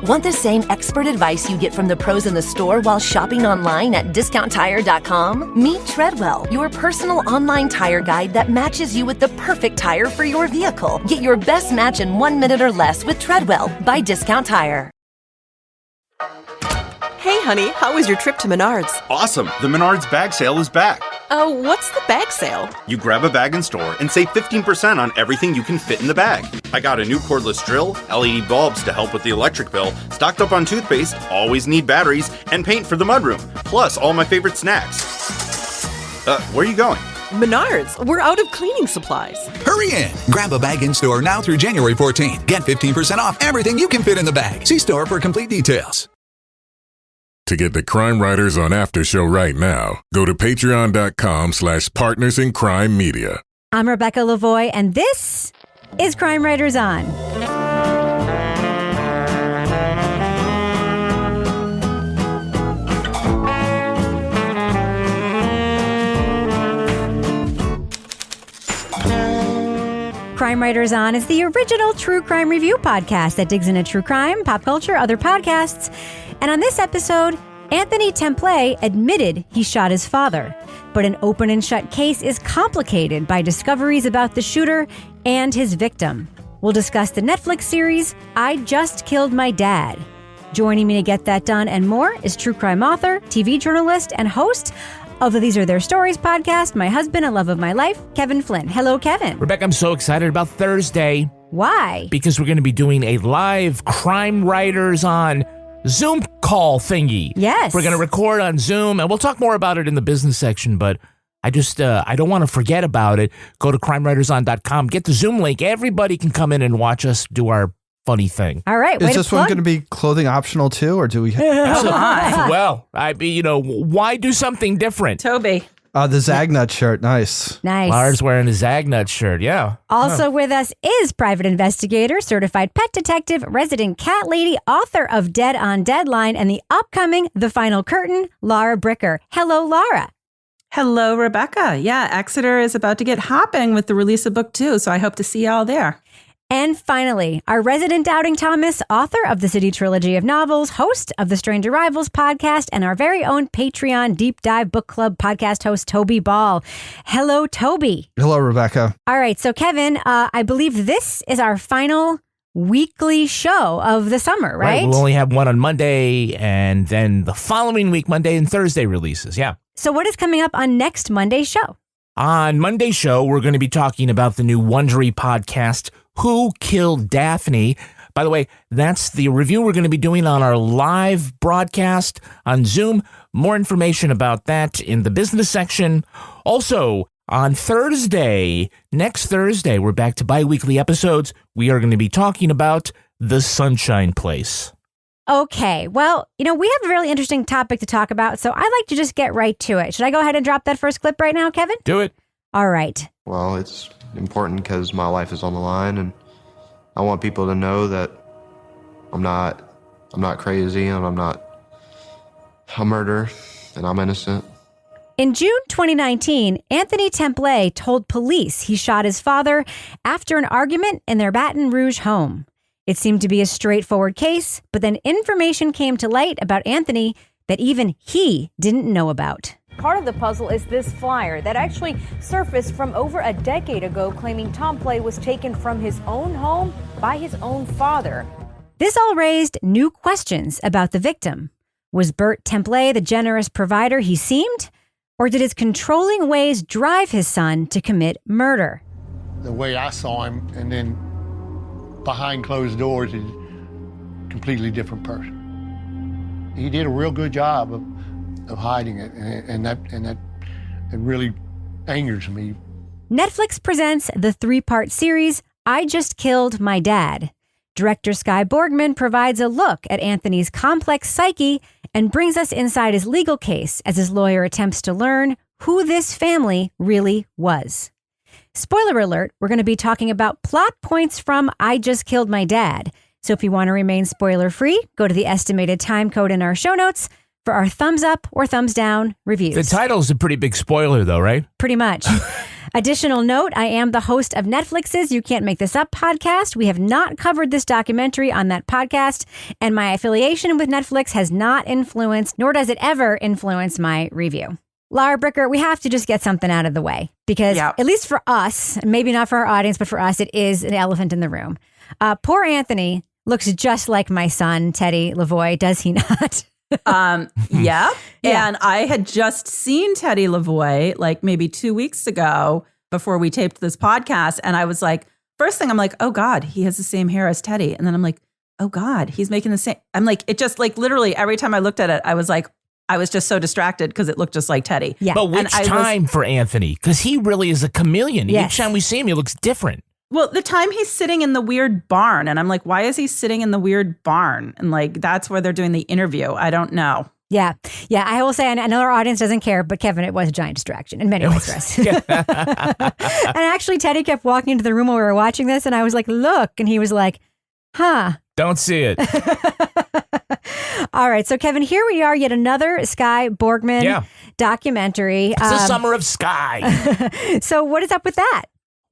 Want the same expert advice you get from the pros in the store while shopping online at DiscountTire.com? Meet Treadwell, your personal online tire guide that matches you with the perfect tire for your vehicle. Get your best match in 1 minute or less with Treadwell by Discount Tire. Hey, honey, how was your trip to Menards? Awesome! The Menards bag sale is back. Oh, what's the bag sale? You grab a bag in store and save 15% on everything you can fit in the bag. I got a new cordless drill, LED bulbs to help with the electric bill, stocked up on toothpaste, always need batteries, and paint for the mudroom, plus all my favorite snacks. Where are you going? Menards, we're out of cleaning supplies. Hurry in! Grab a bag in store now through January 14th. Get 15% off everything you can fit in the bag. See store for complete details. To get the Crime Writers on After Show right now, go to patreon.com/Partners in Crime Media. I'm Rebecca Lavoie, and this is Crime Writers On. Crime Writers On is the original true crime review podcast that digs into true crime, pop culture, other podcasts. And on this episode, Anthony Templet admitted he shot his father. But an open and shut case is complicated by discoveries about the shooter and his victim. We'll discuss the Netflix series, I Just Killed My Dad. Joining me to get that done and more is true crime author, TV journalist, and host of the These Are Their Stories podcast, my husband and love of my life, Kevin Flynn. Hello, Kevin. Rebecca, I'm so excited about Thursday. Why? Because we're going to be doing a live Crime Writers On Zoom call thingy. Yes. We're going to record on Zoom, and we'll talk more about it in the business section, but I don't want to forget about it. Go to crimewriterson.com, get the Zoom link. Everybody can come in and watch us do our funny thing. All right. Is this one going to be clothing optional too, or do we? Well, why do something different? Toby. The Zagnut shirt, nice. Nice. Lars wearing a Zagnut shirt, yeah. Also with us is private investigator, certified pet detective, resident cat lady, author of Dead on Deadline, and the upcoming The Final Curtain, Laura Bricker. Hello, Laura. Hello, Rebecca. Yeah, Exeter is about to get hopping with the release of book 2, so I hope to see y'all there. And finally, our resident Doubting Thomas, author of the City Trilogy of novels, host of the Strange Arrivals podcast, and our very own Patreon Deep Dive Book Club podcast host, Toby Ball. Hello, Toby. Hello, Rebecca. All right. So, Kevin, I believe this is our final weekly show of the summer, right? We'll only have one on Monday, and then the following week, Monday and Thursday releases. Yeah. So what is coming up on next Monday's show? On Monday's show, we're going to be talking about the new Wondery podcast, Who Killed Daphne? By the way, that's the review we're going to be doing on our live broadcast on Zoom. More information about that in the business section. Also, on Thursday, next Thursday, we're back to bi-weekly episodes. We are going to be talking about The Sunshine Place. Okay, well, we have a really interesting topic to talk about, so I'd like to just get right to it. Should I go ahead and drop that first clip right now, Kevin? Do it. All right. Well, it's important because my life is on the line, and I want people to know that I'm not crazy, and I'm not a murderer, and I'm innocent. In June 2019, Anthony Templet told police he shot his father after an argument in their Baton Rouge home. It seemed to be a straightforward case, but then information came to light about Anthony that even he didn't know about. Part of the puzzle is this flyer that actually surfaced from over a decade ago, claiming Templet was taken from his own home by his own father. This all raised new questions about the victim. Was Burt Templet the generous provider he seemed? Or did his controlling ways drive his son to commit murder? The way I saw him, and then behind closed doors, is a completely different person. He did a real good job of hiding it, and that really angers me. Netflix presents the 3-part series, I Just Killed My Dad. Director Skye Borgman provides a look at Anthony's complex psyche and brings us inside his legal case as his lawyer attempts to learn who this family really was. Spoiler alert, we're going to be talking about plot points from I Just Killed My Dad. So if you want to remain spoiler-free, go to the estimated time code in our show notes for our thumbs up or thumbs down reviews. The title's a pretty big spoiler, though, right? Pretty much. Additional note, I am the host of Netflix's You Can't Make This Up podcast. We have not covered this documentary on that podcast, and my affiliation with Netflix has not influenced, nor does it ever influence my review. Laura Bricker, we have to just get something out of the way because at least for us, maybe not for our audience, but for us, it is an elephant in the room. Poor Anthony looks just like my son, Teddy Lavoie, does he not? Yeah. And I had just seen Teddy Lavoie like maybe 2 weeks ago before we taped this podcast. And I was like, first thing I'm like, oh God, he has the same hair as Teddy. And then I'm like, oh God, he's making the same. I'm like, it just like literally every time I looked at it, I was like, I was just so distracted because it looked just like Teddy. Yeah. But which time for Anthony? Because he really is a chameleon. Yes. Each time we see him, he looks different. Well, the time he's sitting in the weird barn, and I'm like, why is he sitting in the weird barn? And like, that's where they're doing the interview. I don't know. Yeah. Yeah. I will say, and I know our audience doesn't care, but Kevin, it was a giant distraction in many ways for us. And actually, Teddy kept walking into the room while we were watching this, and I was like, look. And he was like, huh. Don't see it. All right. So, Kevin, here we are, yet another Sky Borgman documentary. It's the summer of Sky. So what is up with that?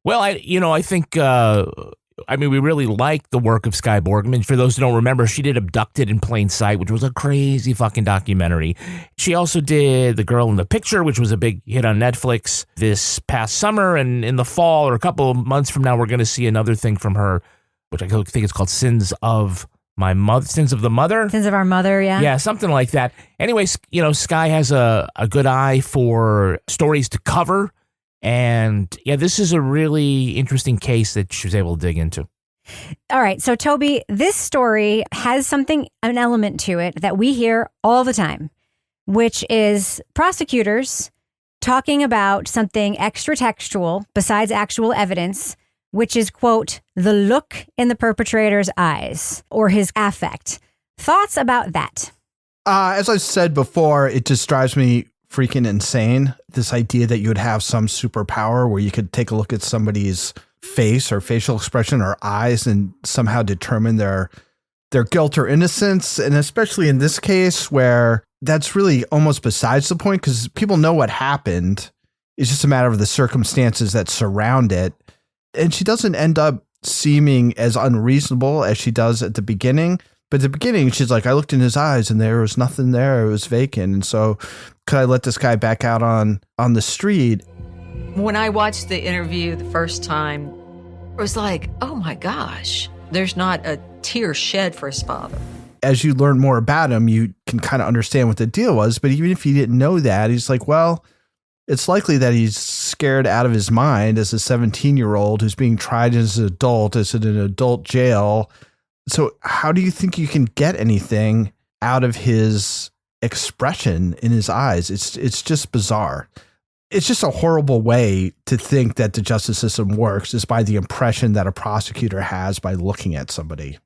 Well, I think, we really like the work of Sky Borgman. For those who don't remember, she did Abducted in Plain Sight, which was a crazy fucking documentary. She also did The Girl in the Picture, which was a big hit on Netflix this past summer. And in the fall or a couple of months from now, we're going to see another thing from her, which I think it's called Sins of the Mother? Sins of Our Mother, yeah. Yeah, something like that. Anyways, Sky has a good eye for stories to cover. And yeah, this is a really interesting case that she was able to dig into. All right. So, Toby, this story has an element to it that we hear all the time, which is prosecutors talking about something extra textual besides actual evidence, which is, quote, the look in the perpetrator's eyes or his affect. Thoughts about that? As I said before, it just drives me freaking insane. This idea that you would have some superpower where you could take a look at somebody's face or facial expression or eyes and somehow determine their guilt or innocence. And especially in this case where that's really almost besides the point because people know what happened. It's just a matter of the circumstances that surround it. And she doesn't end up seeming as unreasonable as she does at the beginning. But at the beginning, she's like, I looked in his eyes and there was nothing there. It was vacant. And so could I let this guy back out on the street? When I watched the interview the first time, it was like, oh my gosh, there's not a tear shed for his father. As you learn more about him, you can kind of understand what the deal was. But even if you didn't know that, he's like, well, it's likely that he's scared out of his mind as a 17-year-old who's being tried as an adult, as in an adult jail. So how do you think you can get anything out of his expression in his eyes? It's just bizarre. It's just a horrible way to think that the justice system works is by the impression that a prosecutor has by looking at somebody.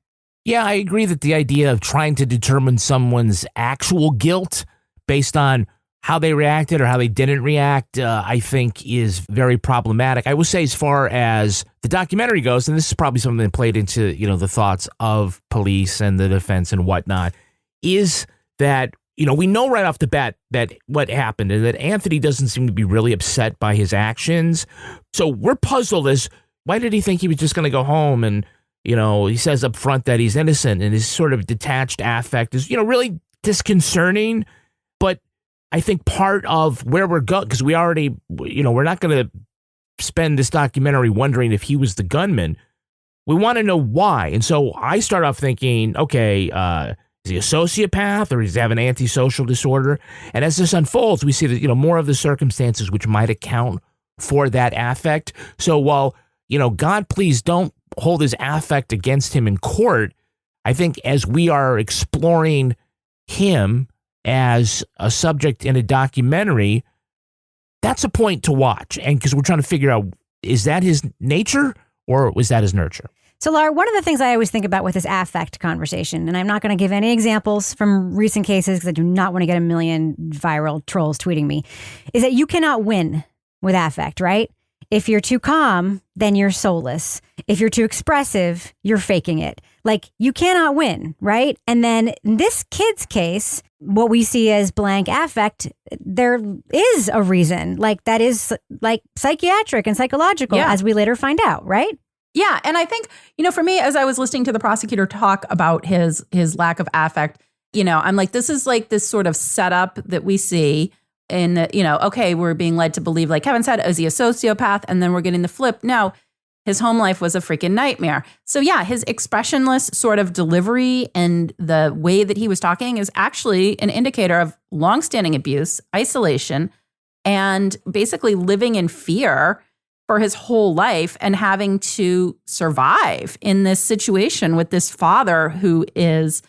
Yeah, I agree that the idea of trying to determine someone's actual guilt based on how they reacted or how they didn't react, I think is very problematic. I will say as far as the documentary goes, and this is probably something that played into, the thoughts of police and the defense and whatnot, is that, we know right off the bat that what happened and that Anthony doesn't seem to be really upset by his actions. So we're puzzled as why did he think he was just going to go home? And, he says up front that he's innocent and his sort of detached affect is, really disconcerting. But I think part of where we're going, because we already, we're not going to spend this documentary wondering if he was the gunman. We want to know why. And so I start off thinking, okay, is he a sociopath or does he have an antisocial disorder? And as this unfolds, we see that, more of the circumstances which might account for that affect. So while, God, please don't hold his affect against him in court, I think as we are exploring him as a subject in a documentary, that's a point to watch. And because we're trying to figure out, is that his nature or was that his nurture? So, Laura, one of the things I always think about with this affect conversation, and I'm not going to give any examples from recent cases because I do not want to get a million viral trolls tweeting me, is that you cannot win with affect, right? If you're too calm, then you're soulless. If you're too expressive, you're faking it. Like, you cannot win, right? And then in this kid's case, what we see as blank affect, there is a reason. Like, that is like psychiatric and psychological, as we later find out, right? Yeah. And I think, for me, as I was listening to the prosecutor talk about his lack of affect, I'm like, this is like this sort of setup that we see in, okay, we're being led to believe, like Kevin said, is he a sociopath? And then we're getting the flip. No, his home life was a freaking nightmare. So yeah, his expressionless sort of delivery and the way that he was talking is actually an indicator of longstanding abuse, isolation, and basically living in fear for his whole life and having to survive in this situation with this father who is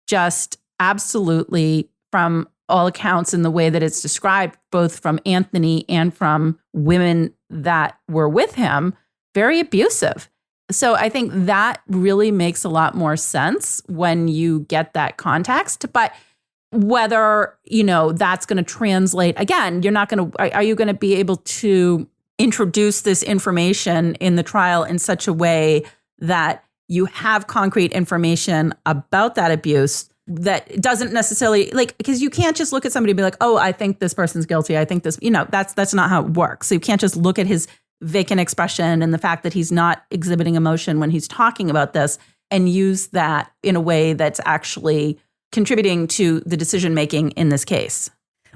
just absolutely, from all accounts in the way that it's described, both from Anthony and from women that were with him, very abusive. So I think that really makes a lot more sense when you get that context. But whether, that's going to translate, again, are you going to be able to introduce this information in the trial in such a way that you have concrete information about that abuse that doesn't necessarily, like, because you can't just look at somebody and be like, oh, I think this person's guilty. I think this, that's not how it works. So you can't just look at his vacant expression and the fact that he's not exhibiting emotion when he's talking about this and use that in a way that's actually contributing to the decision-making in this case.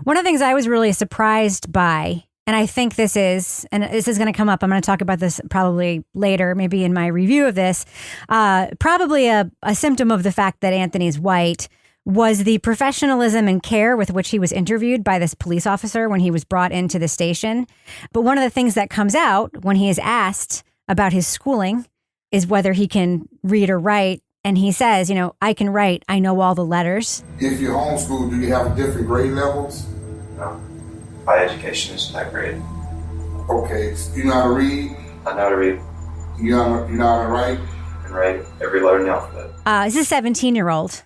One of the things I was really surprised by, and I think this is going to come up, I'm going to talk about this probably later, maybe in my review of this, probably a symptom of the fact that Anthony's white, was the professionalism and care with which he was interviewed by this police officer when he was brought into the station. But one of the things that comes out when he is asked about his schooling is whether he can read or write. And he says, I can write, I know all the letters. If you're homeschooled, do you have different grade levels? No. My education is not grade. Okay, so you know how to read? I know how to read. You know how to write? I can write every letter in the alphabet. This is a 17-year-old.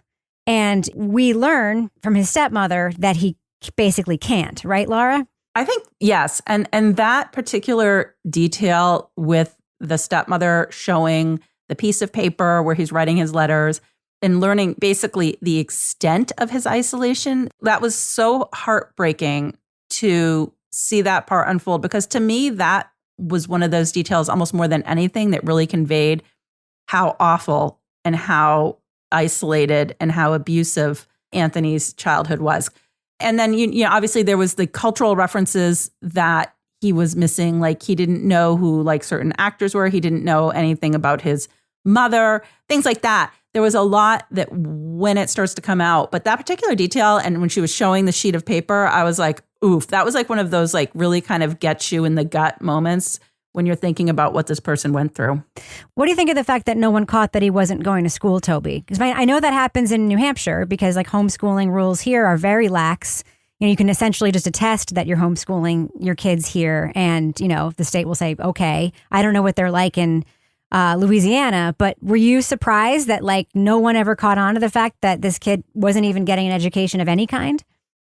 And we learn from his stepmother that he basically can't, right, Laura? I think, yes. And that particular detail with the stepmother showing the piece of paper where he's writing his letters and learning basically the extent of his isolation, that was so heartbreaking to see that part unfold, because to me, that was one of those details almost more than anything that really conveyed how awful and how isolated and how abusive Anthony's childhood was. And then, obviously there was the cultural references that he was missing. Like, he didn't know who like certain actors were. He didn't know anything about his mother, things like that. There was a lot that when it starts to come out, but that particular detail, and when she was showing the sheet of paper, I was like, oof, that was like one of those like really kind of gets you in the gut moments when you're thinking about what this person went through. What do you think of the fact that no one caught that he wasn't going to school, Toby? Because I know that happens in New Hampshire because like homeschooling rules here are very lax. You can essentially just attest that you're homeschooling your kids here. And, the state will say, okay, I don't know what they're like in Louisiana, but were you surprised that like no one ever caught on to the fact that this kid wasn't even getting an education of any kind?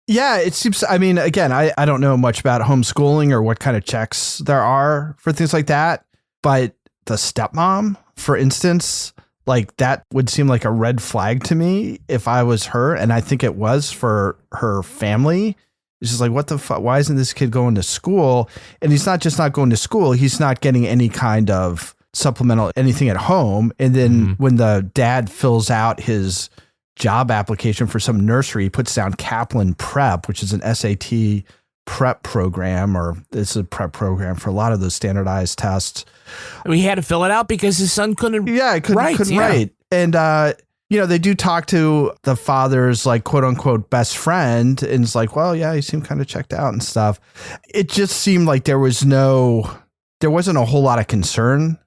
Yeah, it seems, again, I don't know much about homeschooling or what kind of checks there are for things like that, but the stepmom, for instance, like that would seem like a red flag to me if I was her, and I think it was for her family. It's just like, what the fuck? Why isn't this kid going to school? And he's not just not going to school, he's not getting any kind of supplemental anything at home. And then when the dad fills out his job application for some nursery, he puts down Kaplan Prep, which is an SAT prep program, or it's a prep program for a lot of those standardized tests. He had to fill it out because his son couldn't write. And, they do talk to the father's like quote unquote best friend, and it's like, well, yeah, he seemed kind of checked out and stuff. It just seemed like there wasn't a whole lot of concern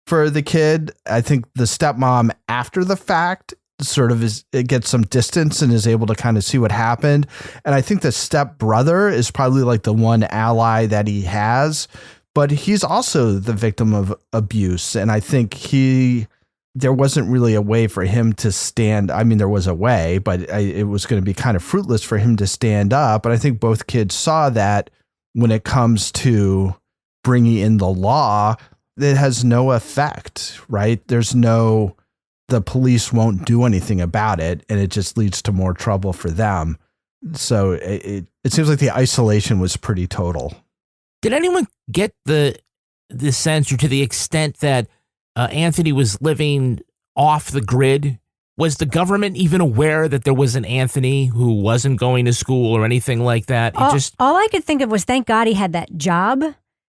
for the kid. I think the stepmom after the fact sort of it gets some distance and is able to kind of see what happened. And I think the stepbrother is probably like the one ally that he has, but he's also the victim of abuse. And I think there wasn't really a way for him to stand. I mean, there was a way, but it was going to be kind of fruitless for him to stand up. And I think both kids saw that when it comes to bringing in the law, it has no effect, right? The police won't do anything about it, and it just leads to more trouble for them. So it seems like the isolation was pretty total. Did anyone get the sense, or to the extent that Anthony was living off the grid? Was the government even aware that there was an Anthony who wasn't going to school or anything like that? All I could think of was, thank God he had that job.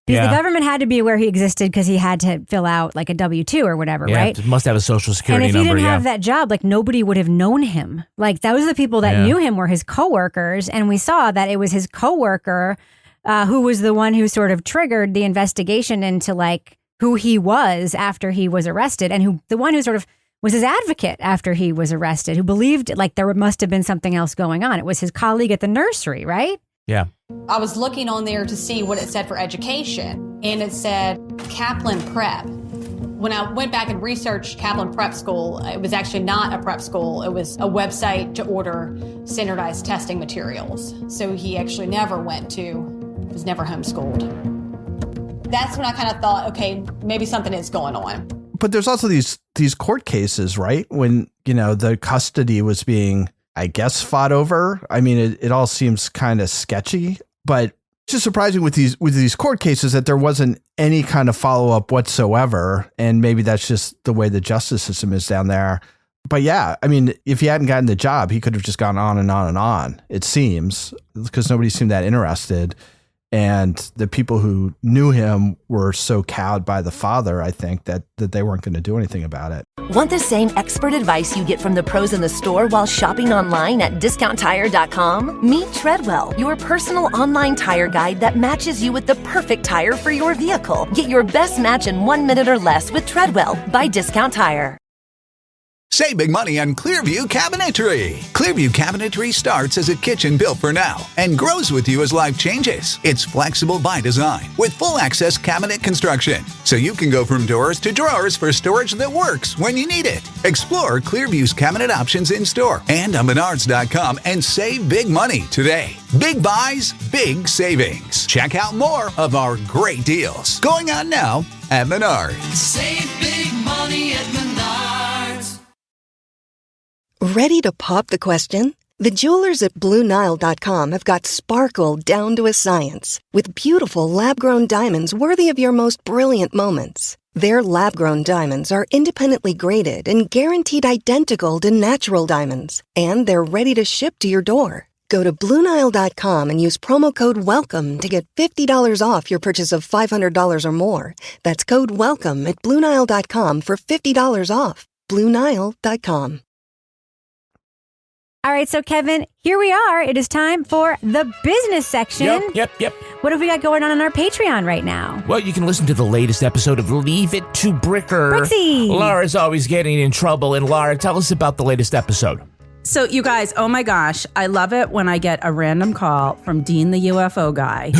Because the government had to be aware he existed because he had to fill out like a W-2 or whatever, right? Must have a social security number. And if he didn't have that job, like nobody would have known him. Like those the people that knew him were his coworkers. And we saw that it was his coworker who was the one who sort of triggered the investigation into like who he was after he was arrested, and the one who sort of was his advocate after he was arrested, who believed like there must have been something else going on. It was his colleague at the nursery, right? Yeah. I was looking on there to see what it said for education, and it said Kaplan Prep. When I went back and researched Kaplan Prep School, it was actually not a prep school. It was a website to order standardized testing materials. So he actually was never homeschooled. That's when I kind of thought, okay, maybe something is going on. But there's also these court cases, right? When, the custody was being, I guess, fought over. I mean, it all seems kind of sketchy, but it's just surprising with these court cases that there wasn't any kind of follow-up whatsoever. And maybe that's just the way the justice system is down there. But yeah, I mean, if he hadn't gotten the job, he could have just gone on and on and on, it seems, because nobody seemed that interested. And the people who knew him were so cowed by the father, I think, that they weren't going to do anything about it. Want the same expert advice you get from the pros in the store while shopping online at discounttire.com? Meet Treadwell, your personal online tire guide that matches you with the perfect tire for your vehicle. Get your best match in 1 minute or less with Treadwell by Discount Tire. Save big money on Clearview Cabinetry. Clearview Cabinetry starts as a kitchen built for now and grows with you as life changes. It's flexible by design with full access cabinet construction, so you can go from doors to drawers for storage that works when you need it. Explore Clearview's cabinet options in store and on Menards.com and save big money today. Big buys, big savings. Check out more of our great deals going on now at Menards. Save big money at Menards. Ready to pop the question? The jewelers at BlueNile.com have got sparkle down to a science with beautiful lab-grown diamonds worthy of your most brilliant moments. Their lab-grown diamonds are independently graded and guaranteed identical to natural diamonds, and they're ready to ship to your door. Go to BlueNile.com and use promo code WELCOME to get $50 off your purchase of $500 or more. That's code WELCOME at BlueNile.com for $50 off. BlueNile.com. All right, so Kevin, here we are. It is time for the business section. Yep. What have we got going on our Patreon right now? Well, you can listen to the latest episode of Leave It to Bricker. Brixie! Laura's always getting in trouble. And Laura, tell us about the latest episode. So you guys, oh my gosh, I love it when I get a random call from Dean the UFO guy.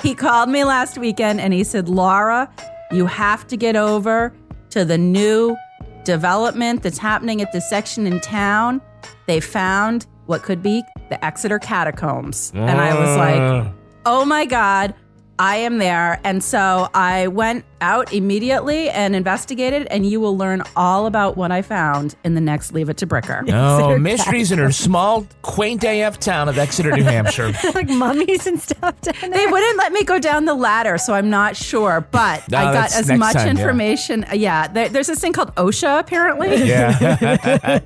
He called me last weekend and he said, Laura, you have to get over to the new development that's happening at this section in town. They found what could be the Exeter catacombs. And I was like, oh my God, I am there. And so I went out immediately and investigated, and you will learn all about what I found in the next Leave It to Bricker. Oh, mysteries in her small, quaint AF town of Exeter, New Hampshire. Like mummies and stuff down there. They wouldn't let me go down the ladder, so I'm not sure. But I got as much information. Yeah, there's this thing called OSHA, apparently. Yeah.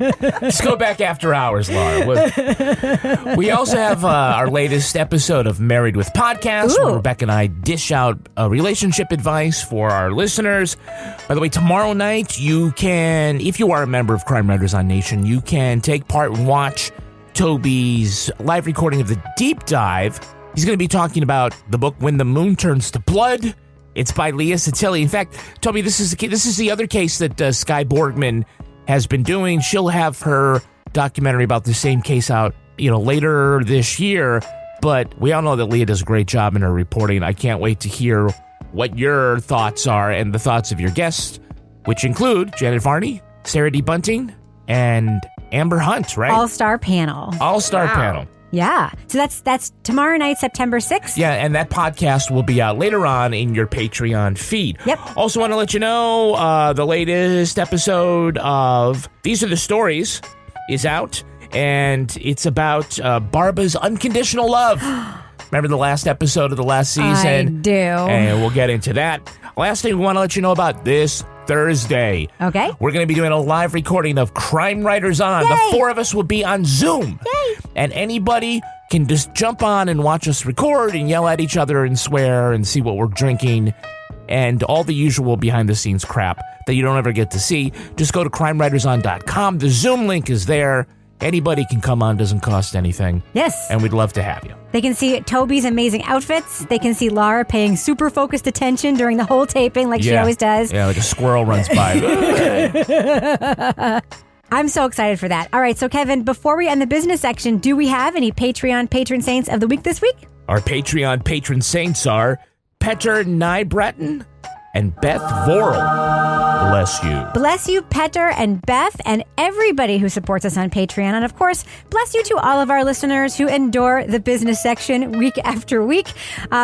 Just go back after hours, Laura. We also have our latest episode of Married with Podcast, where Rebecca and I dish out relationship advice for our listeners. By the way, tomorrow night, you can, if you are a member of Crime Writers on Nation, you can take part and watch Toby's live recording of the Deep Dive. He's going to be talking about the book When the Moon Turns to Blood. It's by Leah Satilli. In fact, Toby, this is the other case that Skye Borgman has been doing. She'll have her documentary about the same case out, later this year. But we all know that Leah does a great job in her reporting. I can't wait to hear what your thoughts are and the thoughts of your guests, which include Janet Varney, Sarah D. Bunting, and Amber Hunt, right? All-star panel. All-star panel. Yeah. So that's tomorrow night, September 6th. Yeah, and that podcast will be out later on in your Patreon feed. Yep. Also want to let you know the latest episode of These Are the Stories is out, and it's about Barbara's unconditional love. Remember the last episode of the last season? I do. And we'll get into that. Last thing we want to let you know about this Thursday. Okay. We're going to be doing a live recording of Crime Writers On. Yay. The four of us will be on Zoom. Yay. And anybody can just jump on and watch us record and yell at each other and swear and see what we're drinking and all the usual behind-the-scenes crap that you don't ever get to see. Just go to crimewriterson.com. The Zoom link is there. Anybody can come on, doesn't cost anything. Yes. And we'd love to have you. They can see Toby's amazing outfits. They can see Laura paying super focused attention during the whole taping like she always does. Yeah, like a squirrel runs by. I'm so excited for that. All right, so Kevin, before we end the business section, do we have any Patreon patron saints of the week this week? Our Patreon patron saints are Petter Nybreton and Beth Vorel. Bless you. Bless you, Petter and Beth, and everybody who supports us on Patreon. And of course, bless you to all of our listeners who endure the business section week after week.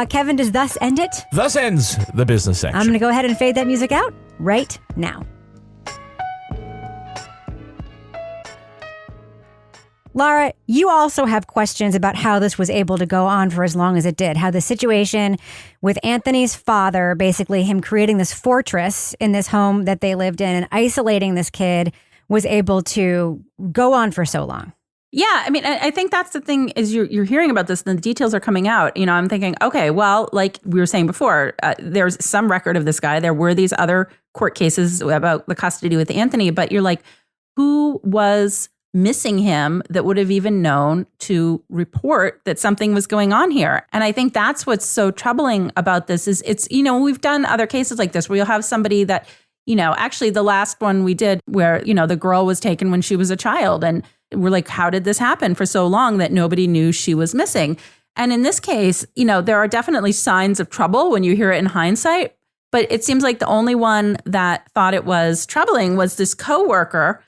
Kevin, does thus end it? Thus ends the business section. I'm going to go ahead and fade that music out right now. Laura, you also have questions about how this was able to go on for as long as it did, how the situation with Anthony's father, basically him creating this fortress in this home that they lived in and isolating this kid, was able to go on for so long. Yeah, I mean, I think that's the thing is you're hearing about this and the details are coming out. You know, I'm thinking, okay, well, like we were saying before, there's some record of this guy. There were these other court cases about the custody with Anthony, but you're like, who was missing him that would have even known to report that something was going on here? And I think that's what's so troubling about this is it's, you know, we've done other cases like this where you'll have somebody that, you know, actually the last one we did where, you know, the girl was taken when she was a child and we're like, how did this happen for so long that nobody knew she was missing? And in this case, you know, there are definitely signs of trouble when you hear it in hindsight, but it seems like the only one that thought it was troubling was this coworker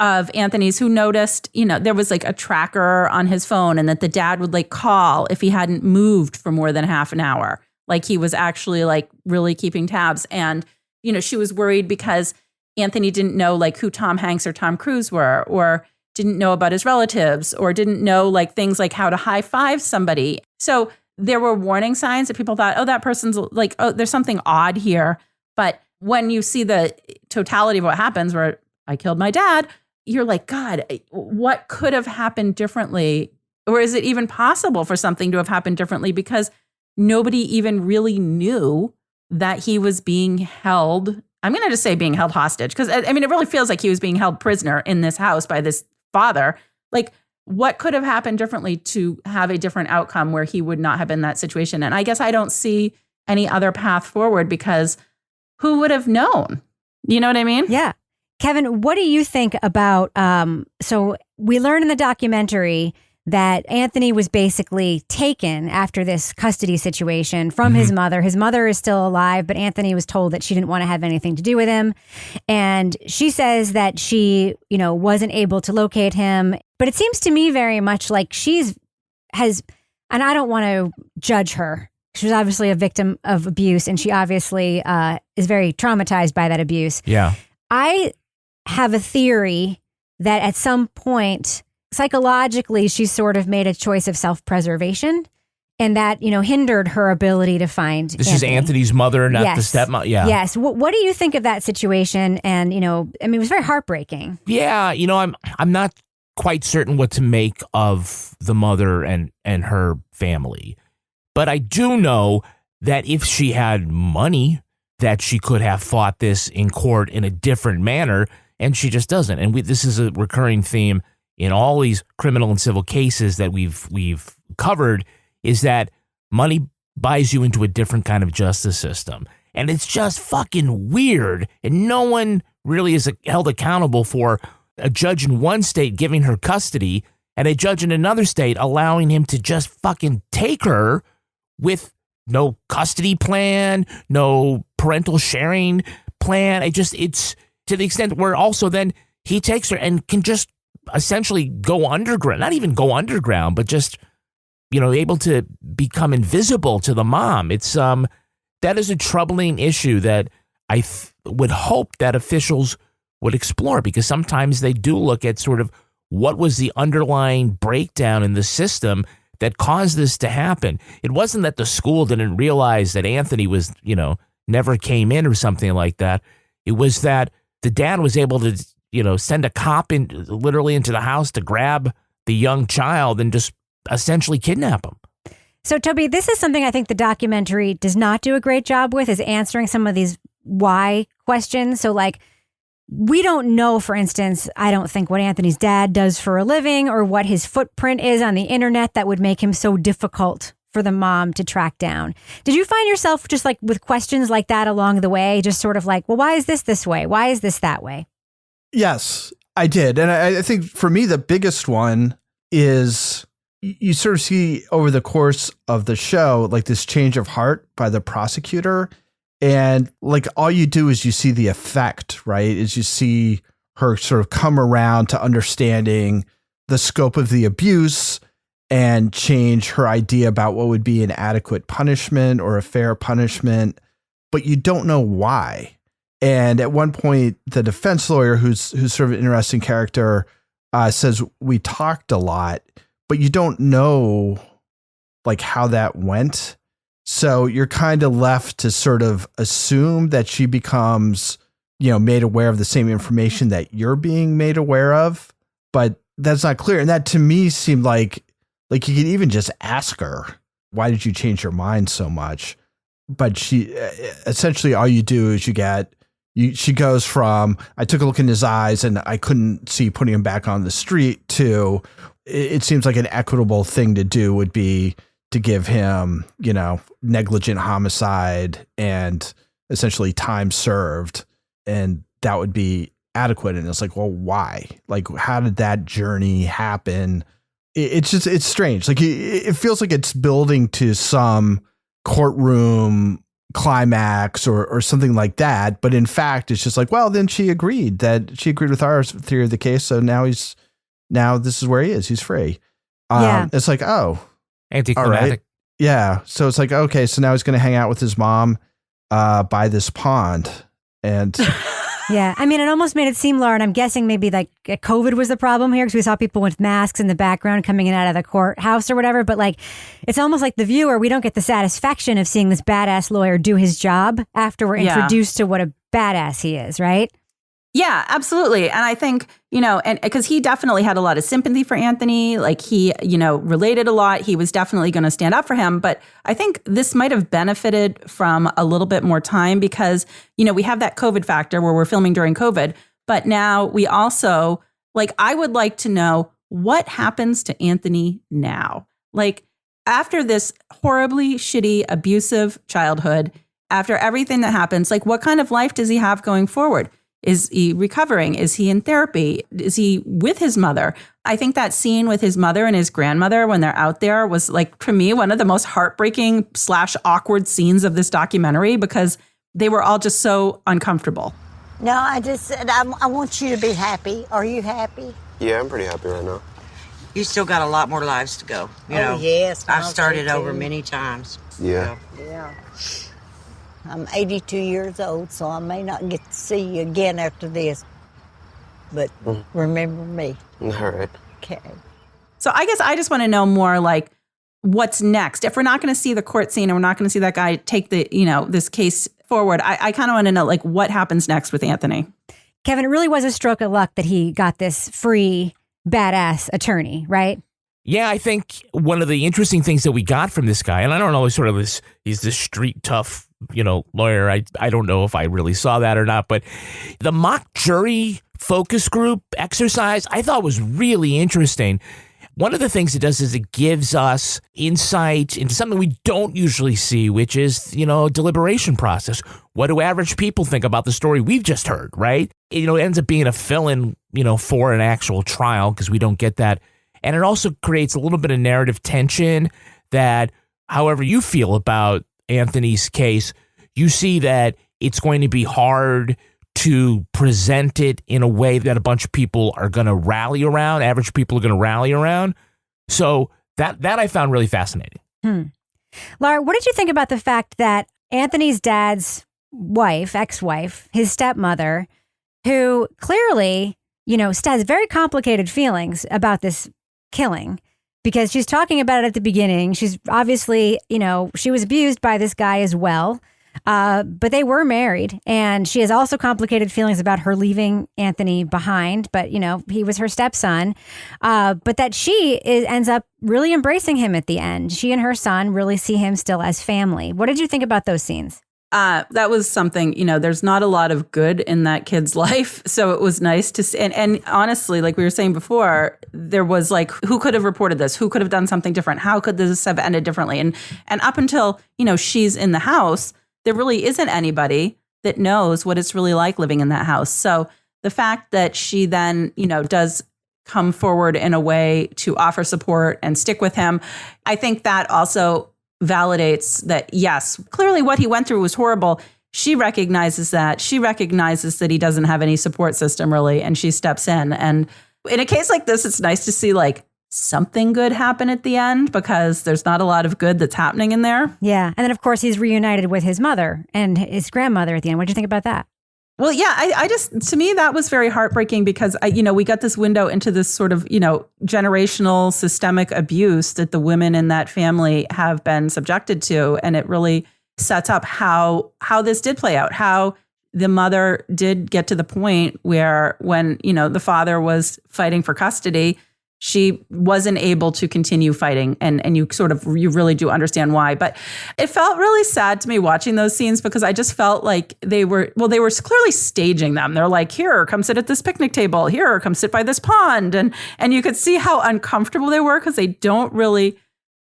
of Anthony's who noticed, you know, there was like a tracker on his phone and that the dad would like call if he hadn't moved for more than half an hour. Like he was actually like really keeping tabs. And, you know, she was worried because Anthony didn't know like who Tom Hanks or Tom Cruise were, or didn't know about his relatives, or didn't know like things like how to high five somebody. So there were warning signs that people thought, oh, that person's like, oh, there's something odd here. But when you see the totality of what happens where I killed my dad, you're like, God, what could have happened differently? Or is it even possible for something to have happened differently? Because nobody even really knew that he was being held. I'm going to just say being held hostage. Because, I mean, it really feels like he was being held prisoner in this house by this father. Like, what could have happened differently to have a different outcome where he would not have been in that situation? And I guess I don't see any other path forward because who would have known? You know what I mean? Yeah. Kevin, what do you think about, so we learned in the documentary that Anthony was basically taken after this custody situation from his mother. His mother is still alive, but Anthony was told that she didn't want to have anything to do with him. And she says that she, you know, wasn't able to locate him. But it seems to me very much like and I don't want to judge her. She was obviously a victim of abuse and she obviously is very traumatized by that abuse. Yeah. I have a theory that at some point, psychologically, she sort of made a choice of self-preservation and that, you know, hindered her ability to find This Anthony. is Anthony's mother, not the stepmom. Yeah. Yes. What do you think of that situation? And, you know, I mean, it was very heartbreaking. Yeah. You know, I'm not quite certain what to make of the mother and her family. But I do know that if she had money, that she could have fought this in court in a different manner, and she just doesn't. And this is a recurring theme in all these criminal and civil cases that we've covered, is that money buys you into a different kind of justice system. And it's just fucking weird. And no one really is held accountable for a judge in one state giving her custody and a judge in another state allowing him to just fucking take her with no custody plan, no parental sharing plan. It's to the extent where also then he takes her and can just essentially go underground, not even go underground, but just, able to become invisible to the mom. It's that is a troubling issue that I would hope that officials would explore, because sometimes they do look at sort of what was the underlying breakdown in the system that caused this to happen. It wasn't that the school didn't realize that Anthony was, never came in or something like that. It was that the dad was able to, send a cop literally into the house to grab the young child and just essentially kidnap him. So, Toby, this is something I think the documentary does not do a great job with, is answering some of these why questions. So, like, we don't know, for instance, I don't think what Anthony's dad does for a living or what his footprint is on the internet that would make him so difficult for the mom to track down. Did you find yourself just like with questions like that along the way, just sort of like, well, why is this way? Why is this that way? Yes, I did. And I think for me, the biggest one is you sort of see over the course of the show, like this change of heart by the prosecutor. And like all you do is you see the effect, right? Is you see her sort of come around to understanding the scope of the abuse and change her idea about what would be an adequate punishment or a fair punishment, but you don't know why. And at one point, the defense lawyer, who's sort of an interesting character, says, we talked a lot, but you don't know like how that went. So you're kind of left to sort of assume that she becomes, made aware of the same information that you're being made aware of, but that's not clear. And that to me seemed like you could even just ask her, why did you change your mind so much? But she essentially all you do is she goes from, I took a look in his eyes and I couldn't see putting him back on the street, to it seems like an equitable thing to do would be to give him, negligent homicide and essentially time served. And that would be adequate. And it's like, well, why? Like, how did that journey happen? It's strange. Like it feels like it's building to some courtroom climax or something like that. But in fact, it's just like, well, then she agreed with our theory of the case. So now this is where he is. He's free. It's like, oh, anticlimactic. Right. Yeah. So it's like, okay, so now he's going to hang out with his mom by this pond. And yeah, I mean, it almost made it seem, Laura, and I'm guessing maybe like COVID was the problem here, because we saw people with masks in the background coming in and out of the courthouse or whatever. But like, it's almost like the viewer, we don't get the satisfaction of seeing this badass lawyer do his job after we're introduced to what a badass he is, right? Yeah, absolutely. And I think, and because he definitely had a lot of sympathy for Anthony, like he, related a lot. He was definitely going to stand up for him. But I think this might have benefited from a little bit more time because, we have that COVID factor where we're filming during COVID. But now we also, like, I would like to know what happens to Anthony now. Like, after this horribly shitty, abusive childhood, after everything that happens, like, what kind of life does he have going forward? Is he recovering? Is he in therapy? Is he with his mother? I think that scene with his mother and his grandmother when they're out there was, like, to me, one of the most heartbreaking / awkward scenes of this documentary, because they were all just so uncomfortable. No, I just said, I want you to be happy. Are you happy? Yeah, I'm pretty happy right now. You still got a lot more lives to go. Yes. I've started over many times. Yeah. Yeah. I'm 82 years old, so I may not get to see you again after this. But remember me. All right. Okay. So I guess I just want to know more, like, what's next? If we're not going to see the court scene and we're not going to see that guy take the, this case forward, I kind of want to know, like, what happens next with Anthony? Kevin, it really was a stroke of luck that he got this free, badass attorney, right? Yeah, I think one of the interesting things that we got from this guy, and I don't know, he's this street tough, lawyer. I don't know if I really saw that or not, but the mock jury focus group exercise I thought was really interesting. One of the things it does is it gives us insight into something we don't usually see, which is, a deliberation process. What do average people think about the story we've just heard, right? It ends up being a fill-in, for an actual trial, because we don't get that. And it also creates a little bit of narrative tension that, however you feel about Anthony's case, you see that it's going to be hard to present it in a way that a bunch of people are going to rally around, average people are going to rally around. So that I found really fascinating. Laura, what did you think about the fact that Anthony's dad's wife, ex-wife, his stepmother, who clearly, has very complicated feelings about this killing, because she's talking about it at the beginning. She's obviously, she was abused by this guy as well. But they were married, and she has also complicated feelings about her leaving Anthony behind. But, he was her stepson. But that she ends up really embracing him at the end. She and her son really see him still as family. What did you think about those scenes? That was something, there's not a lot of good in that kid's life. So it was nice to see. And honestly, like we were saying before, there was like, who could have reported this? Who could have done something different? How could this have ended differently? And up until, she's in the house, there really isn't anybody that knows what it's really like living in that house. So the fact that she then, does come forward in a way to offer support and stick with him, I think that also validates that, yes, clearly what he went through was horrible. She recognizes that. She recognizes that he doesn't have any support system really, and she steps in. And in a case like this, it's nice to see like something good happen at the end, because there's not a lot of good that's happening in there. Yeah. And then, of course, he's reunited with his mother and his grandmother at the end. What did you think about that? Well, yeah, I just, to me, that was very heartbreaking, because, we got this window into this sort of, generational systemic abuse that the women in that family have been subjected to. And it really sets up how this did play out, how the mother did get to the point where when, the father was fighting for custody, she wasn't able to continue fighting. And you really do understand why. But it felt really sad to me watching those scenes, because I just felt like they were clearly staging them. They're like, here, come sit at this picnic table. Here, come sit by this pond. And you could see how uncomfortable they were, because they don't really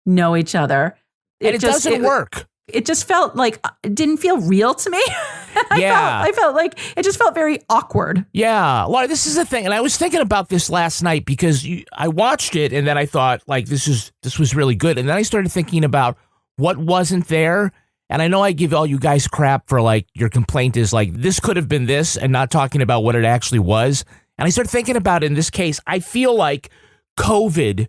know each other. It doesn't work. It just felt like it didn't feel real to me. I felt like it just felt very awkward. Yeah. Laura, this is the thing. And I was thinking about this last night, because I watched it and then I thought like, this was really good. And then I started thinking about what wasn't there. And I know I give all you guys crap for like, your complaint is like, this could have been this, and not talking about what it actually was. And I started thinking about it in this case. I feel like COVID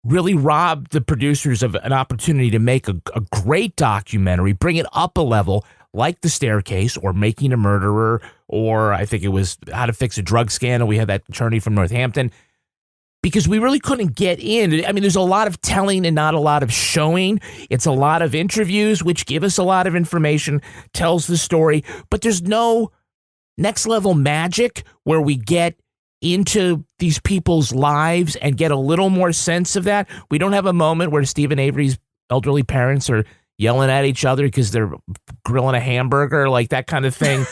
really robbed the producers of an opportunity to make a great documentary, bring it up a level, like The Staircase or Making a Murderer, or I think it was How to Fix a Drug Scandal. We had that attorney from Northampton, because we really couldn't get in. I mean, there's a lot of telling and not a lot of showing. It's a lot of interviews, which give us a lot of information, tells the story, but there's no next level magic where we get into these people's lives and get a little more sense of that. We don't have a moment where Stephen Avery's elderly parents are yelling at each other because they're grilling a hamburger, like that kind of thing.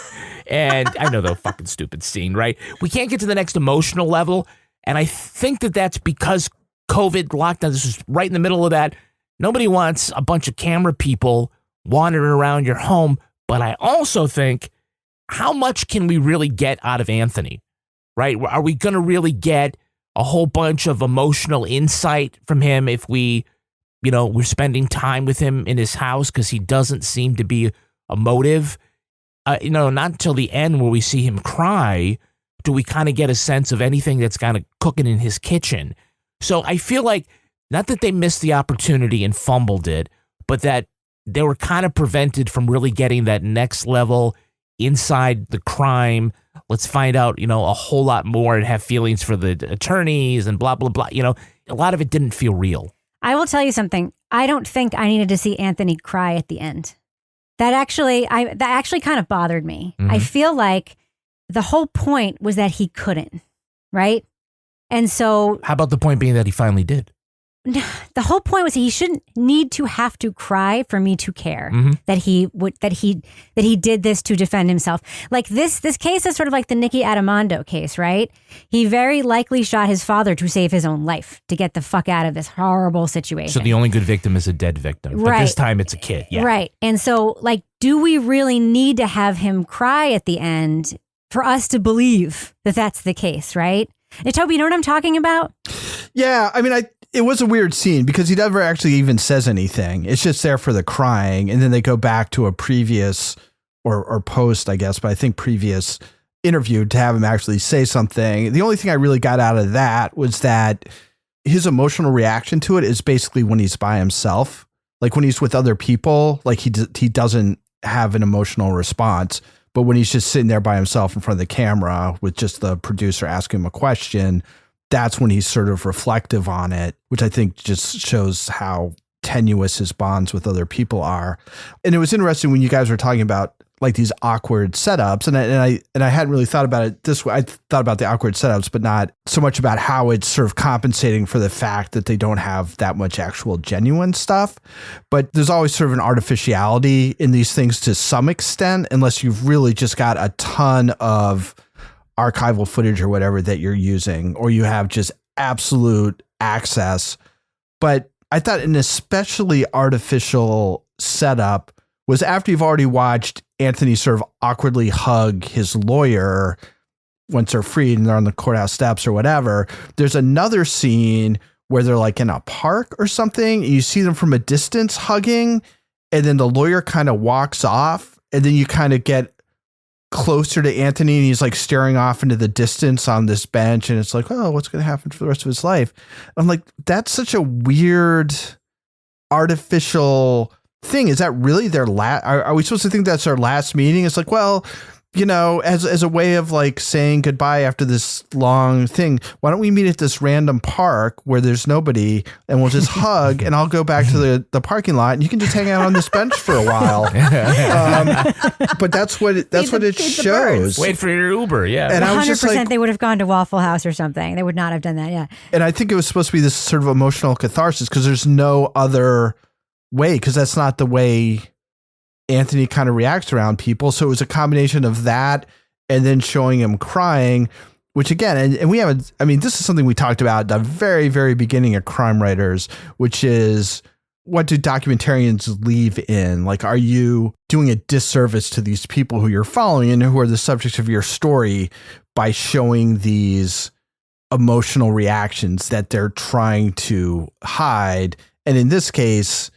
And I know the fucking stupid scene, right? We can't get to the next emotional level. And I think that that's because COVID lockdown, this is right in the middle of that. Nobody wants a bunch of camera people wandering around your home. But I also think, how much can we really get out of Anthony? Right? Are we going to really get a whole bunch of emotional insight from him if we're spending time with him in his house, because he doesn't seem to be emotive? Not until the end where we see him cry do we kind of get a sense of anything that's kind of cooking in his kitchen. So I feel like, not that they missed the opportunity and fumbled it, but that they were kind of prevented from really getting that next level inside the crime. Let's find out, a whole lot more and have feelings for the attorneys and blah, blah, blah. A lot of it didn't feel real. I will tell you something. I don't think I needed to see Anthony cry at the end. That actually kind of bothered me. Mm-hmm. I feel like the whole point was that he couldn't, right? And so, how about the point being that he finally did? The whole point was he shouldn't need to have to cry for me to care that he did this to defend himself. Like this case is sort of like the Nicky Adamando case, right? He very likely shot his father to save his own life, to get the fuck out of this horrible situation. So the only good victim is a dead victim. But this time it's a kid. Yeah. Right. And so, like, do we really need to have him cry at the end for us to believe that that's the case, right? And Toby, you know what I'm talking about? Yeah. I mean, it was a weird scene because he never actually even says anything. It's just there for the crying. And then they go back to a previous or post, I guess, but I think previous interviewed to have him actually say something. The only thing I really got out of that was that his emotional reaction to it is basically when he's by himself. Like when he's with other people, like he doesn't have an emotional response. But when he's just sitting there by himself in front of the camera with just the producer asking him a question, that's when he's sort of reflective on it, which I think just shows how tenuous his bonds with other people are. And it was interesting when you guys were talking about like these awkward setups, and I hadn't really thought about it this way. I thought about the awkward setups, but not so much about how it's sort of compensating for the fact that they don't have that much actual genuine stuff. But there's always sort of an artificiality in these things to some extent, unless you've really just got a ton of archival footage or whatever that you're using, or you have just absolute access. But I thought an especially artificial setup was after you've already watched Anthony sort of awkwardly hug his lawyer once they're freed and they're on the courthouse steps or whatever. There's another scene where they're like in a park or something. And you see them from a distance hugging, and then the lawyer kind of walks off, and then you kind of get closer to Anthony and he's like staring off into the distance on this bench, and it's like, oh, what's going to happen for the rest of his life? I'm like, that's such a weird artificial thing. Is that really their last? Are we supposed to think that's their last meeting? It's like, well, you know, as a way of like saying goodbye after this long thing, why don't we meet at this random park where there's nobody and we'll just hug, and I'll go back to the parking lot and you can just hang out on this bench for a while. But that's what it shows. Wait for your Uber. Yeah. And 100% they would have gone to Waffle House or something. They would not have done that. Yeah. And I think it was supposed to be this sort of emotional catharsis because there's no other way, because that's not the way Anthony kind of reacts around people. So it was a combination of that and then showing him crying, which again, and we haven't, I mean, this is something we talked about at the very, very beginning of Crime Writers, which is, what do documentarians leave in? Like, are you doing a disservice to these people who you're following and who are the subjects of your story by showing these emotional reactions that they're trying to hide? And in this case,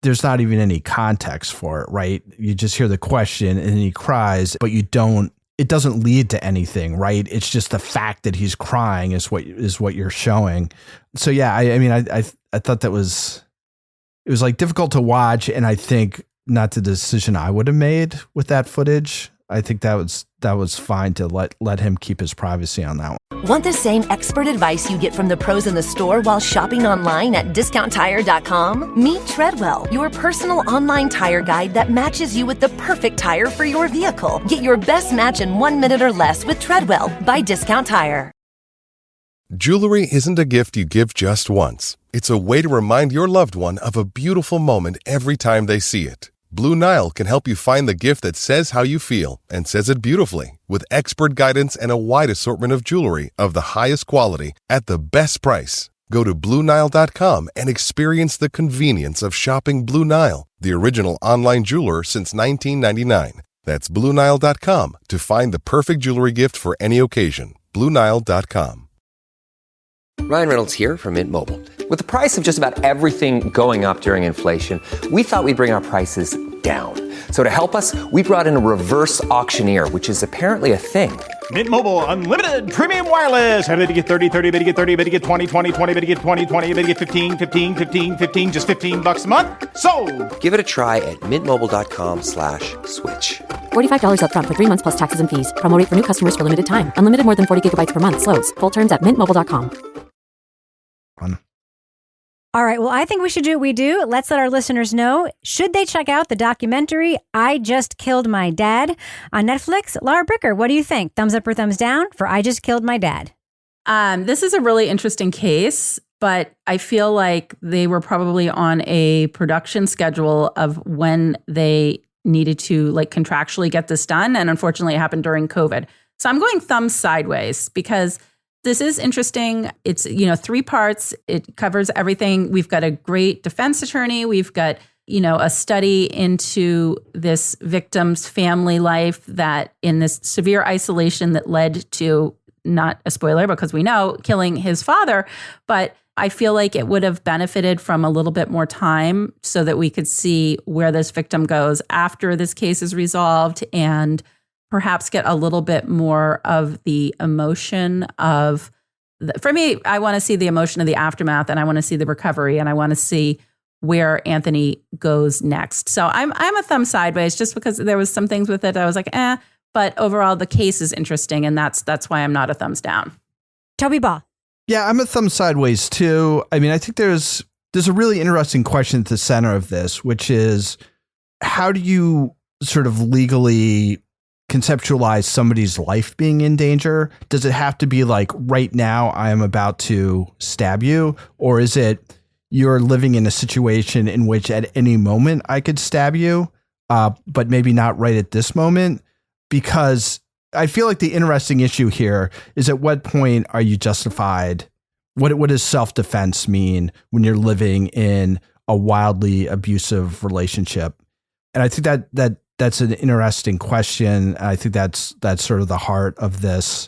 there's not even any context for it, right? You just hear the question and then he cries, but it doesn't lead to anything, right? It's just the fact that he's crying is what you're showing. So yeah, I mean, I thought it was like difficult to watch, and I think not the decision I would have made with that footage. I think that was fine to let him keep his privacy on that one. Want the same expert advice you get from the pros in the store while shopping online at discounttire.com? Meet Treadwell, your personal online tire guide that matches you with the perfect tire for your vehicle. Get your best match in 1 minute or less with Treadwell by Discount Tire. Jewelry isn't a gift you give just once. It's a way to remind your loved one of a beautiful moment every time they see it. Blue Nile can help you find the gift that says how you feel and says it beautifully, with expert guidance and a wide assortment of jewelry of the highest quality at the best price. Go to BlueNile.com and experience the convenience of shopping Blue Nile, the original online jeweler since 1999. That's BlueNile.com to find the perfect jewelry gift for any occasion. BlueNile.com. Ryan Reynolds here from Mint Mobile. With the price of just about everything going up during inflation, we thought we'd bring our prices down. So to help us, we brought in a reverse auctioneer, which is apparently a thing. Mint Mobile Unlimited Premium Wireless. How to get 30, 30, bit to get 30, bit to get 20, 20, 20, bit to get 20, 20, bit to get 15, 15, 15, 15, just $15 a month? Sold! Give it a try at mintmobile.com/switch. $45 up front for 3 months plus taxes and fees. Promo rate for new customers for limited time. Unlimited more than 40 gigabytes per month. Slows full terms at mintmobile.com. All right. Well, I think we should do what we do. Let's let our listeners know. Should they check out the documentary, I Just Killed My Dad on Netflix? Laura Bricker, what do you think? Thumbs up or thumbs down for I Just Killed My Dad? This is a really interesting case, but I feel like they were probably on a production schedule of when they needed to like contractually get this done. And unfortunately, it happened during COVID. So I'm going thumbs sideways because this is interesting. It's, 3 parts. It covers everything. We've got a great defense attorney. We've got, a study into this victim's family life that in this severe isolation that led to, not a spoiler because we know, killing his father. But I feel like it would have benefited from a little bit more time so that we could see where this victim goes after this case is resolved and perhaps get a little bit more of the emotion of, for me, I want to see the emotion of the aftermath, and I want to see the recovery, and I want to see where Anthony goes next. So I'm a thumb sideways, just because there was some things with it I was like, but overall the case is interesting, and that's why I'm not a thumbs down. Toby Ball. Yeah, I'm a thumb sideways too. I mean, I think there's a really interesting question at the center of this, which is, how do you sort of legally conceptualize somebody's life being in danger? Does it have to be like, right now I am about to stab you? Or is it, you're living in a situation in which at any moment I could stab you, but maybe not right at this moment? Because I feel like the interesting issue here is, at what point are you justified? What does self-defense mean when you're living in a wildly abusive relationship? And I think that's an interesting question. I think that's sort of the heart of this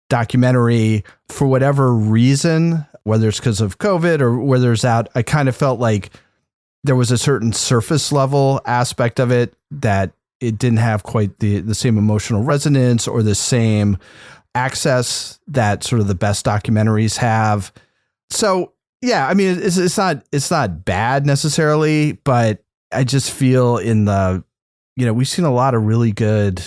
documentary. For whatever reason, whether it's because of COVID or whether it's out, I kind of felt like there was a certain surface level aspect of it that it didn't have quite the same emotional resonance or the same access that sort of the best documentaries have. So yeah, I mean, it's not bad necessarily, but I just feel we've seen a lot of really good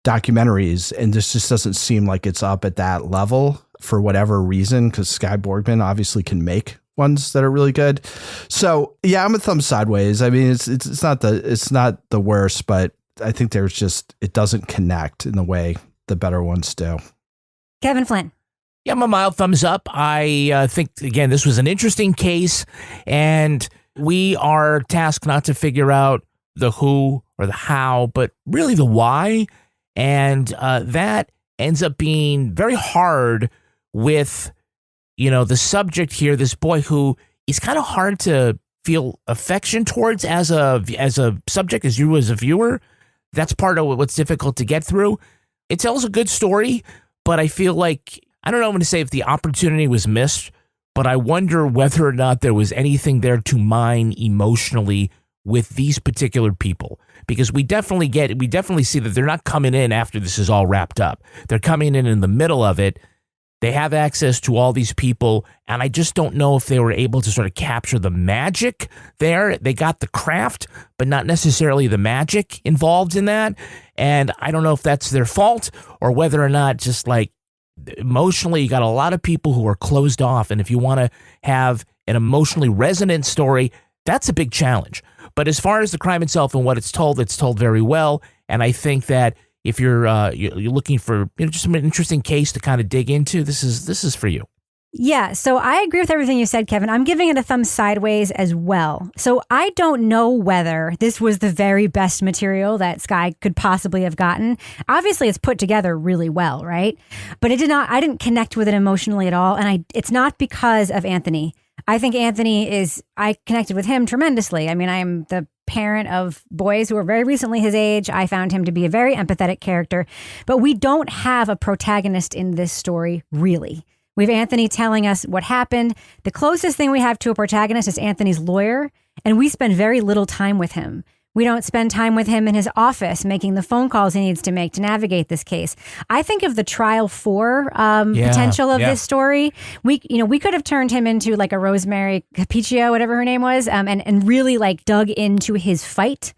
documentaries, and this just doesn't seem like it's up at that level for whatever reason, because Sky Borgman obviously can make ones that are really good. So yeah, I'm a thumb sideways. I mean, it's not the worst, but I think it doesn't connect in the way the better ones do. Kevin Flynn. Yeah, I'm a mild thumbs up. I think, again, this was an interesting case, and we are tasked not to figure out the who or the how, but really the why. And that ends up being very hard with, the subject here, this boy who is kind of hard to feel affection towards as a subject, as you as a viewer. That's part of what's difficult to get through. It tells a good story, but I feel like, I don't know, I'm going to say if the opportunity was missed, but I wonder whether or not there was anything there to mine emotionally with these particular people. Because we definitely see that they're not coming in after this is all wrapped up. They're coming in the middle of it. They have access to all these people, and I just don't know if they were able to sort of capture the magic there. They got the craft, but not necessarily the magic involved in that. And I don't know if that's their fault or whether or not just like emotionally, you got a lot of people who are closed off. And if you want to have an emotionally resonant story, that's a big challenge. But as far as the crime itself and what it's told very well. And I think that if you're looking for just an interesting case to kind of dig into, this is for you. Yeah, so I agree with everything you said, Kevin. I'm giving it a thumb sideways as well. So I don't know whether this was the very best material that Sky could possibly have gotten. Obviously, it's put together really well, right? But I didn't connect with it emotionally at all. And it's not because of Anthony. I think I connected with him tremendously. I mean, I am the parent of boys who are very recently his age. I found him to be a very empathetic character, but we don't have a protagonist in this story, really. We have Anthony telling us what happened. The closest thing we have to a protagonist is Anthony's lawyer, and we spend very little time with him. We don't spend time with him in his office making the phone calls he needs to make to navigate this case. I think of the trial 4 potential of this story. We could have turned him into like a Rosemary Capiccio, whatever her name was, and really like dug into his fight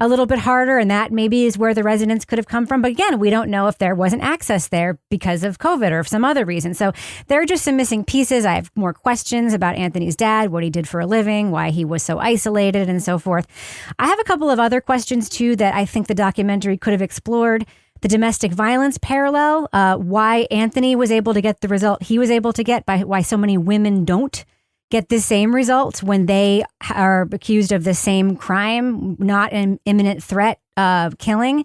a little bit harder, and that maybe is where the resonance could have come from. But again, we don't know if there wasn't access there because of COVID or some other reason. So there are just some missing pieces. I have more questions about Anthony's dad, what he did for a living, why he was so isolated and so forth. I have a couple of other questions too that I think the documentary could have explored. The domestic violence parallel, why Anthony was able to get the result he was able to get, by why so many women don't get the same results when they are accused of the same crime, not an imminent threat of killing.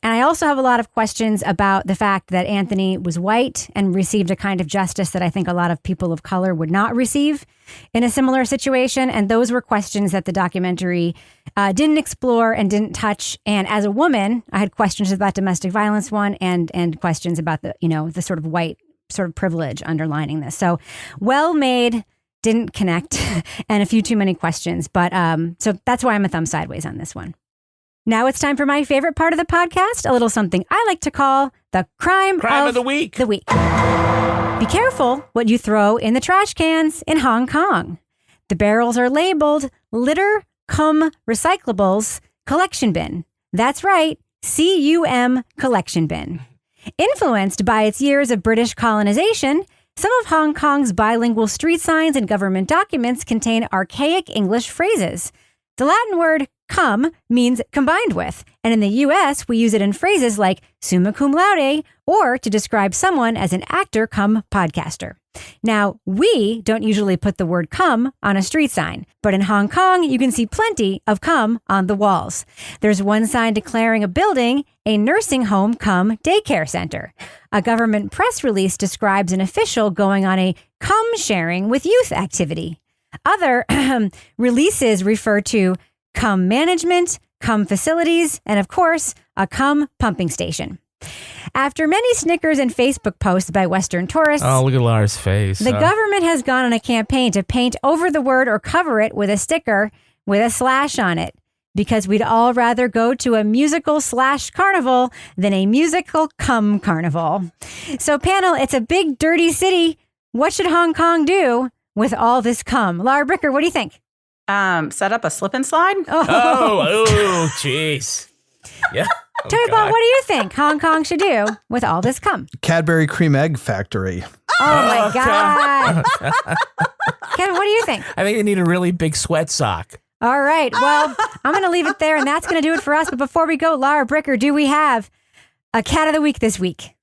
And I also have a lot of questions about the fact that Anthony was white and received a kind of justice that I think a lot of people of color would not receive in a similar situation. And those were questions that the documentary didn't explore and didn't touch. And as a woman, I had questions about domestic violence and questions about the sort of white sort of privilege underlining this. So well made. Didn't connect, and a few too many questions. But so that's why I'm a thumb sideways on this one. Now it's time for my favorite part of the podcast, a little something I like to call the crime of the week. Be careful what you throw in the trash cans in Hong Kong. The barrels are labeled litter cum recyclables collection bin. That's right, CUM collection bin. Influenced by its years of British colonization, some of Hong Kong's bilingual street signs and government documents contain archaic English phrases. The Latin word cum means combined with, and in the U.S., we use it in phrases like summa cum laude or to describe someone as an actor cum podcaster. Now, we don't usually put the word cum on a street sign, but in Hong Kong, you can see plenty of cum on the walls. There's one sign declaring a building a nursing home cum daycare center. A government press release describes an official going on a cum sharing with youth activity. Other releases refer to cum management, cum facilities, and of course, a cum pumping station. After many Snickers and Facebook posts by Western tourists, oh, look at Lara's face. The government has gone on a campaign to paint over the word or cover it with a sticker with a slash on it, because we'd all rather go to a musical / carnival than a musical cum carnival. So panel, it's a big dirty city. What should Hong Kong do with all this cum? Lara Bricker, what do you think? Set up a slip and slide. Oh, jeez. Yeah. Oh, Toby Ball, what do you think Hong Kong should do with all this cum? Cadbury Cream Egg Factory. Oh my God. Kevin, what do you think? I think they need a really big sweat sock. All right. Well, I'm going to leave it there, and that's going to do it for us. But before we go, Lara Bricker, do we have a cat of the week this week?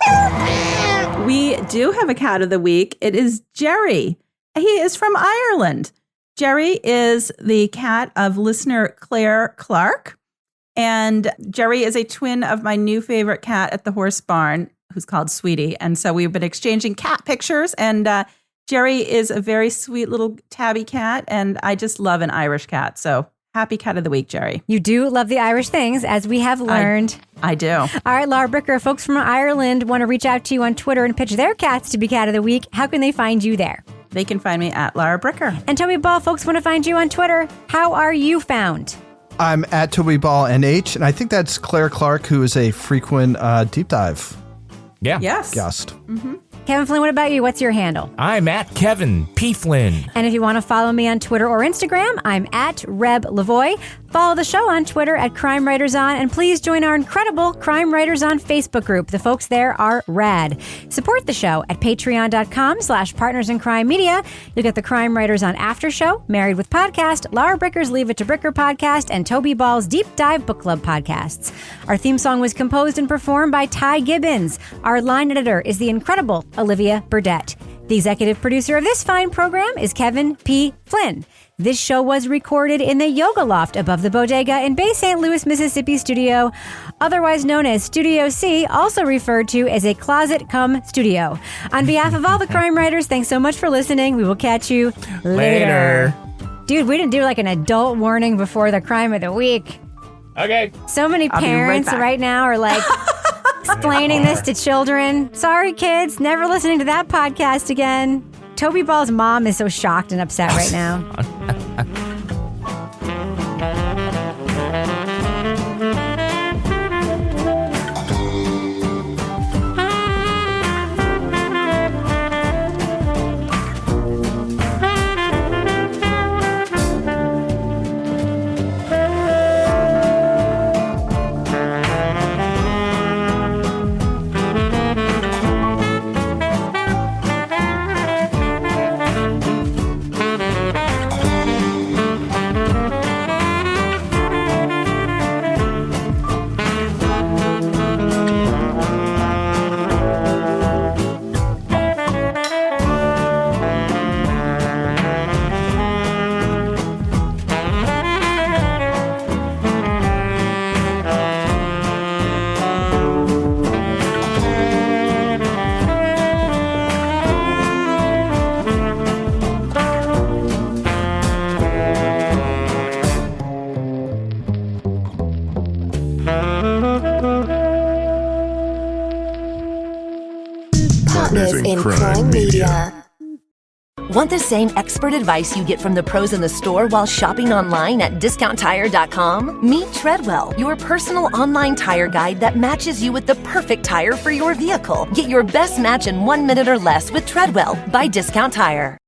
We do have a cat of the week. It is Jerry. He is from Ireland. Jerry is the cat of listener Claire Clark. And Jerry is a twin of my new favorite cat at the horse barn, who's called Sweetie. And so we've been exchanging cat pictures. And Jerry is a very sweet little tabby cat. And I just love an Irish cat. So happy cat of the week, Jerry. You do love the Irish things, as we have learned. I do. All right, Lara Bricker, folks from Ireland want to reach out to you on Twitter and pitch their cats to be cat of the week. How can they find you there? They can find me at Lara Bricker. And Toby Ball, folks want to find you on Twitter. How are you found? I'm at Toby Ball NH, and I think that's Claire Clark, who is a frequent deep dive Yes. guest. Mm-hmm. Kevin Flynn, what about you? What's your handle? I'm at Kevin P. Flynn. And if you want to follow me on Twitter or Instagram, I'm at Reb Lavoie. Follow the show on Twitter at Crime Writers On, and please join our incredible Crime Writers On Facebook group. The folks there are rad. Support the show at patreon.com/Partners in Crime Media. You'll get the Crime Writers On After Show, Married with Podcast, Lara Bricker's Leave It to Bricker podcast, and Toby Ball's Deep Dive Book Club podcasts. Our theme song was composed and performed by Ty Gibbons. Our line editor is the incredible Olivia Burdett. The executive producer of this fine program is Kevin P. Flynn. This show was recorded in the Yoga Loft above the Bodega in Bay St. Louis, Mississippi studio, otherwise known as Studio C, also referred to as a closet cum studio. On behalf of all the crime writers, thanks so much for listening. We will catch you later. Dude, we didn't do like an adult warning before the crime of the week. Okay. So many parents right now are like explaining this to children. Sorry, kids, never listening to that podcast again. Toby Ball's mom is so shocked and upset right now. Partners in Crime Media. Want the same expert advice you get from the pros in the store while shopping online at discounttire.com? Meet Treadwell, your personal online tire guide that matches you with the perfect tire for your vehicle. Get your best match in 1 minute or less with Treadwell by Discount Tire.